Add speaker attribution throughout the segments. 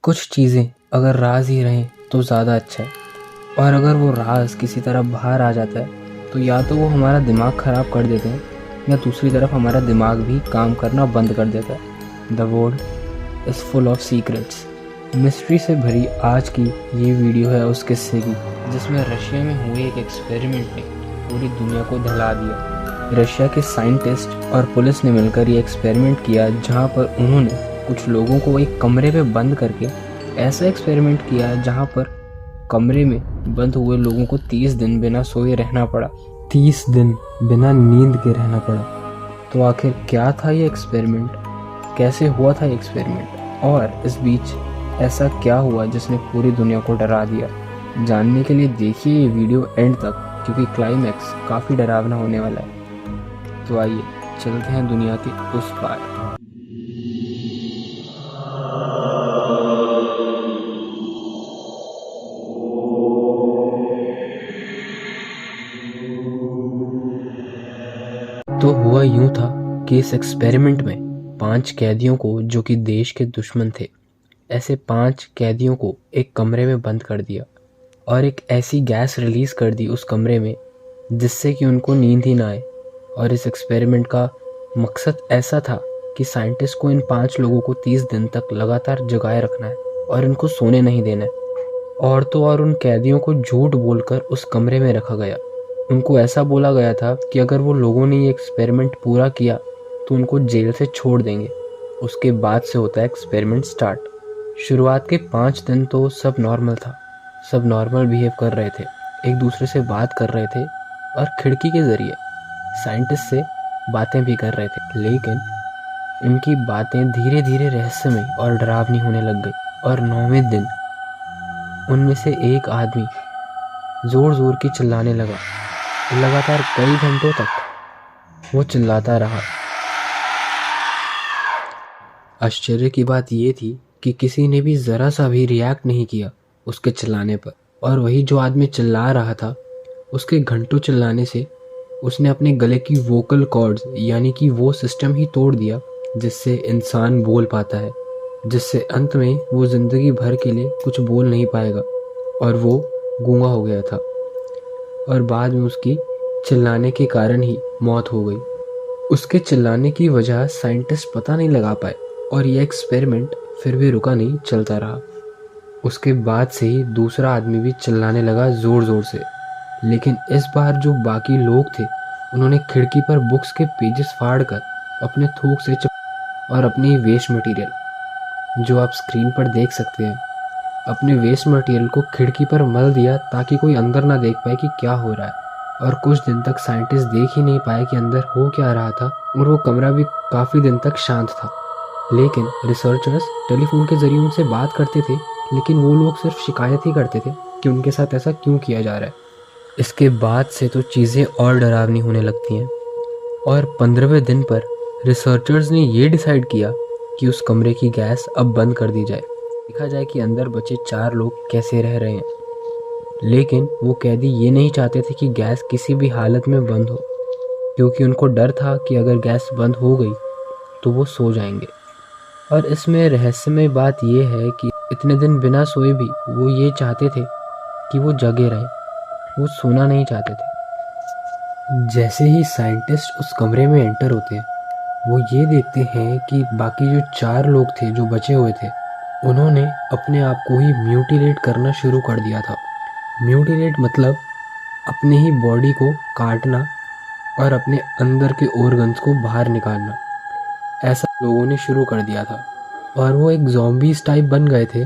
Speaker 1: कुछ चीज़ें अगर राज ही रहें तो ज़्यादा अच्छा है, और अगर वो राज किसी तरह बाहर आ जाता है तो या तो वो हमारा दिमाग ख़राब कर देते हैं या दूसरी तरफ हमारा दिमाग भी काम करना बंद कर देता है। The world is full of secrets. Mystery से भरी आज की ये वीडियो है उस किस्से की जिसमें रशिया में हुए एक एक्सपेरिमेंट ने पूरी दुनिया को दहला दिया। रशिया के साइंटिस्ट और पुलिस ने मिलकर ये एक्सपेरिमेंट किया जहाँ पर उन्होंने कुछ लोगों को एक कमरे में बंद करके ऐसा एक्सपेरिमेंट किया जहाँ पर कमरे में बंद हुए लोगों को 30 दिन बिना सोए रहना पड़ा, 30 दिन बिना नींद के रहना पड़ा। तो आखिर क्या था ये एक्सपेरिमेंट, कैसे हुआ था ये एक्सपेरिमेंट, और इस बीच ऐसा क्या हुआ जिसने पूरी दुनिया को डरा दिया? जानने के लिए देखिए ये वीडियो एंड तक, क्योंकि क्लाइमैक्स काफ़ी डरावना होने वाला है। तो आइए चलते हैं दुनिया के उस पार। तो हुआ यूं था कि इस एक्सपेरिमेंट में 5 कैदियों को, जो कि देश के दुश्मन थे, ऐसे 5 कैदियों को एक कमरे में बंद कर दिया और एक ऐसी गैस रिलीज कर दी उस कमरे में जिससे कि उनको नींद ही ना आए। और इस एक्सपेरिमेंट का मकसद ऐसा था कि साइंटिस्ट को इन 5 लोगों को 30 दिन तक लगातार जगाए रखना है और इनको सोने नहीं देना है। और तो और उन कैदियों को झूठ बोलकर उस कमरे में रखा गया। उनको ऐसा बोला गया था कि अगर वो लोगों ने ये एक्सपेरिमेंट पूरा किया तो उनको जेल से छोड़ देंगे। उसके बाद से होता है एक्सपेरिमेंट स्टार्ट। शुरुआत के 5 दिन तो सब नॉर्मल था, सब नॉर्मल बिहेव कर रहे थे, एक दूसरे से बात कर रहे थे और खिड़की के ज़रिए साइंटिस्ट से बातें भी कर रहे थे। लेकिन इनकी बातें धीरे धीरे रहस्यमय और डरावनी होने लग गई। और 9वें दिन उनमें से एक आदमी ज़ोर ज़ोर की चिल्लाने लगा। लगातार कई घंटों तक वो चिल्लाता रहा। आश्चर्य की बात ये थी कि किसी ने भी ज़रा सा भी रिएक्ट नहीं किया उसके चिल्लाने पर। और वही जो आदमी चिल्ला रहा था, उसके घंटों चिल्लाने से उसने अपने गले की वोकल कॉर्ड्स यानी कि वो सिस्टम ही तोड़ दिया जिससे इंसान बोल पाता है, जिससे अंत में वो ज़िंदगी भर के लिए कुछ बोल नहीं पाएगा। और वो गूंगा हो गया था और बाद में उसकी चिल्लाने के कारण ही मौत हो गई। उसके चिल्लाने की वजह साइंटिस्ट पता नहीं लगा पाए और यह एक्सपेरिमेंट फिर भी रुका नहीं, चलता रहा। उसके बाद से ही दूसरा आदमी भी चिल्लाने लगा ज़ोर ज़ोर से। लेकिन इस बार जो बाकी लोग थे उन्होंने खिड़की पर बुक्स के पेजेस फाड़ कर अपने थूक से और अपनी वेस्ट मटेरियल, जो आप स्क्रीन पर देख सकते हैं, अपने वेस्ट मटेरियल को खिड़की पर मल दिया ताकि कोई अंदर ना देख पाए कि क्या हो रहा है। और कुछ दिन तक साइंटिस्ट देख ही नहीं पाए कि अंदर हो क्या रहा था, और वो कमरा भी काफ़ी दिन तक शांत था। लेकिन रिसर्चर्स टेलीफोन के ज़रिए उनसे बात करते थे, लेकिन वो लोग सिर्फ शिकायत ही करते थे कि उनके साथ ऐसा क्यों किया जा रहा है। इसके बाद से तो चीज़ें और डरावनी होने लगती हैं। और 15वें दिन पर रिसर्चर्स ने ये डिसाइड किया कि उस कमरे की गैस अब बंद कर दी जाए, देखा जाए कि अंदर बचे 4 लोग कैसे रह रहे हैं। लेकिन वो कैदी ये नहीं चाहते थे कि गैस किसी भी हालत में बंद हो, क्योंकि उनको डर था कि अगर गैस बंद हो गई तो वो सो जाएंगे। और इसमें रहस्यमय बात ये है कि इतने दिन बिना सोए भी वो ये चाहते थे कि वो जगे रहे, वो सोना नहीं चाहते थे। जैसे ही साइंटिस्ट उस कमरे में एंटर होते हैं, वो ये देखते हैं कि बाकी जो 4 लोग थे जो बचे हुए थे, उन्होंने अपने आप को ही म्यूटिलेट करना शुरू कर दिया था। म्यूटिलेट मतलब अपने ही बॉडी को काटना और अपने अंदर के ऑर्गन्स को बाहर निकालना, ऐसा लोगों ने शुरू कर दिया था। और वो एक ज़ॉम्बीज़ टाइप बन गए थे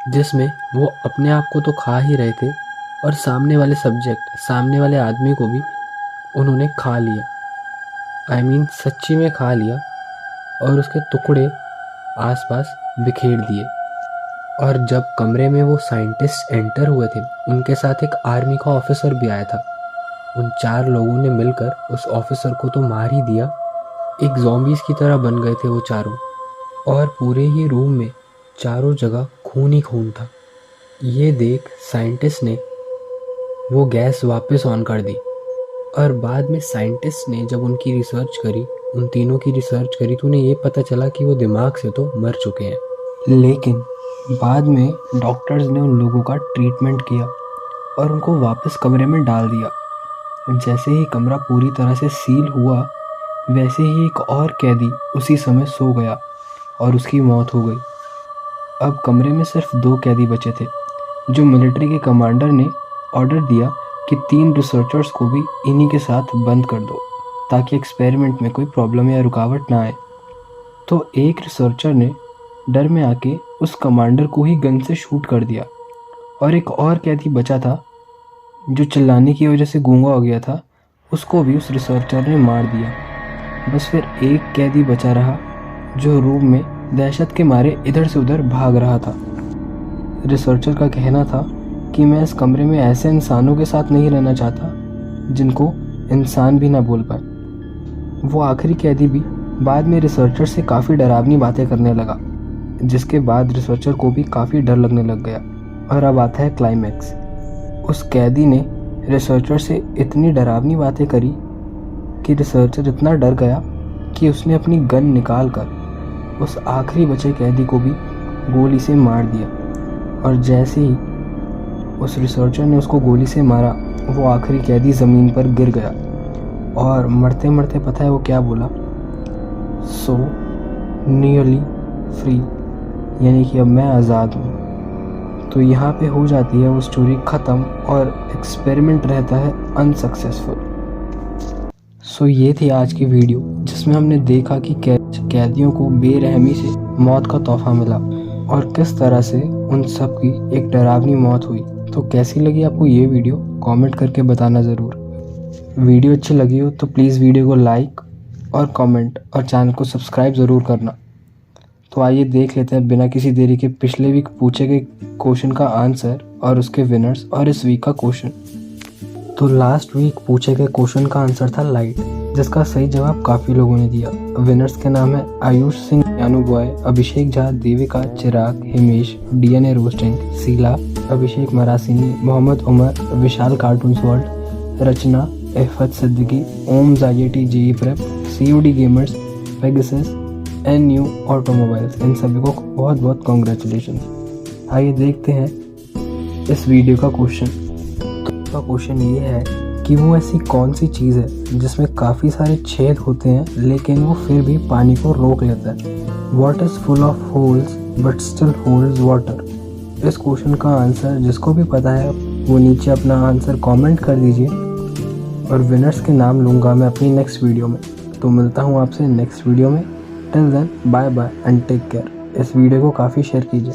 Speaker 1: जिसमें वो अपने आप को तो खा ही रहे थे और सामने वाले सब्जेक्ट, सामने वाले आदमी को भी उन्होंने खा लिया। आई मीन सच्ची में खा लिया और उसके टुकड़े आसपास बिखेर दिए। और जब कमरे में वो साइंटिस्ट एंटर हुए थे, उनके साथ एक आर्मी का ऑफिसर भी आया था। उन 4 लोगों ने मिलकर उस ऑफिसर को तो मार ही दिया, एक ज़ॉम्बीज़ की तरह बन गए थे वो चारों। और पूरे ही रूम में चारों जगह खून ही खून था। ये देख साइंटिस्ट ने वो गैस वापस ऑन कर दी। और बाद में साइंटिस्ट ने जब उनकी रिसर्च करी, उन तीनों की रिसर्च करी, तो उन्हें ये पता चला कि वो दिमाग से तो मर चुके हैं, लेकिन बाद में डॉक्टर्स ने उन लोगों का ट्रीटमेंट किया और उनको वापस कमरे में डाल दिया। जैसे ही कमरा पूरी तरह से सील हुआ, वैसे ही एक और कैदी उसी समय सो गया और उसकी मौत हो गई। अब कमरे में सिर्फ 2 कैदी बचे थे, जो मिलिट्री के कमांडर ने ऑर्डर दिया कि 3 रिसर्चर्स को भी इन्हीं के साथ बंद कर दो, ताकि एक्सपेरिमेंट में कोई प्रॉब्लम या रुकावट ना आए। तो एक रिसर्चर ने डर में आके उस कमांडर को ही गन से शूट कर दिया, और एक और कैदी बचा था जो चिल्लाने की वजह से गूंगा हो गया था, उसको भी उस रिसर्चर ने मार दिया। बस फिर एक कैदी बचा रहा, जो रूम में दहशत के मारे इधर से उधर भाग रहा था। रिसर्चर का कहना था कि मैं इस कमरे में ऐसे इंसानों के साथ नहीं रहना चाहता जिनको इंसान भी ना बोल पाए। वो आखिरी कैदी भी बाद में रिसर्चर से काफ़ी डरावनी बातें करने लगा, जिसके बाद रिसर्चर को भी काफ़ी डर लगने लग गया। और अब आता है क्लाइमैक्स। उस कैदी ने रिसर्चर से इतनी डरावनी बातें करी कि रिसर्चर इतना डर गया कि उसने अपनी गन निकाल कर उस आखिरी बचे कैदी को भी गोली से मार दिया। और जैसे ही उस रिसर्चर ने उसको गोली से मारा, वो आखिरी कैदी ज़मीन पर गिर गया और मरते मरते पता है वो क्या बोला? सो नियरली फ्री, यानी कि अब मैं आज़ाद हूँ। तो यहाँ पे हो जाती है वो स्टोरी ख़त्म और एक्सपेरिमेंट रहता है अनसक्सेसफुल। सो ये थी आज की वीडियो, जिसमें हमने देखा कि कैदियों को बेरहमी से मौत का तोहफा मिला और किस तरह से उन सब की एक डरावनी मौत हुई। तो कैसी लगी आपको ये वीडियो, कमेंट करके बताना ज़रूर। वीडियो अच्छी लगी हो तो प्लीज़ वीडियो को लाइक और कमेंट और चैनल को सब्सक्राइब ज़रूर करना। तो आइए देख लेते हैं बिना किसी देरी के पिछले वीक पूछे गए क्वेश्चन का आंसर और उसके विनर्स और इस वीक का क्वेश्चन। तो लास्ट वीक पूछे गए क्वेश्चन का आंसर था लाइट, जिसका सही जवाब काफ़ी लोगों ने दिया। विनर्स के नाम है Ayush Singh, Yanu boy, Abhishek Jha, Devika, Chirag, Himesh, DNA roasting, Sheela, Abhishek Marasini, Mohammad Umar, Vishal cartoons world, Rachna, Efat Siddiqui, Om Jaiti, JEE prep, COD gamers, Pegasus, NU automobiles. इन सभी को बहुत बहुत कॉन्ग्रेचुलेशन। आइए देखते हैं इस वीडियो का क्वेश्चन। तो क्वेश्चन ये है कि वो ऐसी कौन सी चीज़ है जिसमें काफ़ी सारे छेद होते हैं लेकिन वो फिर भी पानी को रोक लेता है। What is full of holes but still holds water? इस क्वेश्चन का आंसर जिसको भी पता है वो नीचे अपना आंसर कमेंट कर दीजिए और विनर्स के नाम लूँगा मैं अपनी नेक्स्ट वीडियो में। तो मिलता हूँ आपसे नेक्स्ट वीडियो में। Till then bye bye and take care. इस वीडियो को काफ़ी शेयर कीजिए।